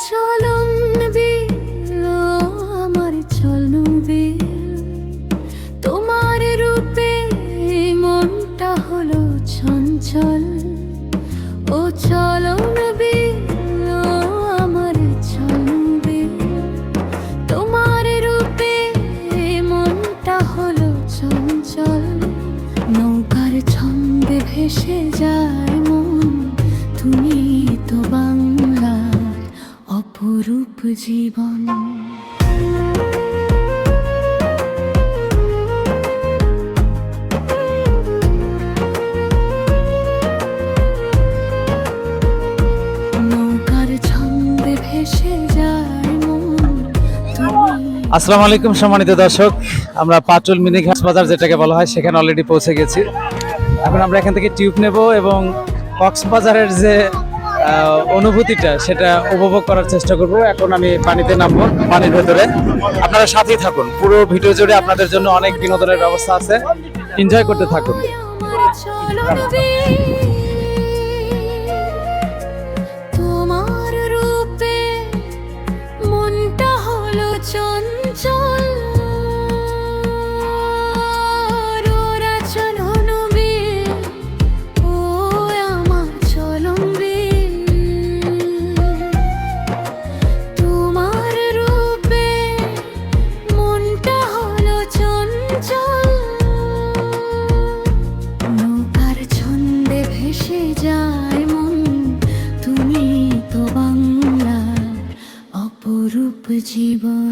চলন বিল, আমার চলন বিল, তোমার রূপে মনটা হলো চঞ্চল। ও চলন বিল, আমার চলন বিল, তোমার রূপে মনটা হলো চঞ্চল। নৌকার ছন্দে ভেসে যায় মন, তুমি তো বাংলার অপরূপ জীবন। নৌকার ছন্দে ভেসে যায় মন, তুমি। আসসালামু আলাইকুম সম্মানিত দর্শক, আমরা পাটুল মিনি ঘাস বাজার যেটাকে বলা হয় সেখানে অলরেডি পৌঁছে গেছি। এখন আমরা এখান থেকে টিউব নেব এবং কক্সবাজারের যে অনুভূতিটা সেটা উপভোগ করার চেষ্টা করব। এখন আমি পানিতে নামবো, পানির ভেতরে আপনারা সাথেই থাকুন। পুরো ভিডিও জুড়ে আপনাদের জন্য অনেক বিনোদনের ব্যবস্থা আছে, এনজয় করতে থাকুন। তোমার রূপে মনটা হলো চঞ্চল। ওরা চলন বিল, ও আমার চলন বিল, তোমার রূপে মনটা হলো চঞ্চল। নৌকার ছন্দে ভেসে যায় মন, তুমি তো বাংলার অপরূপ জীবন।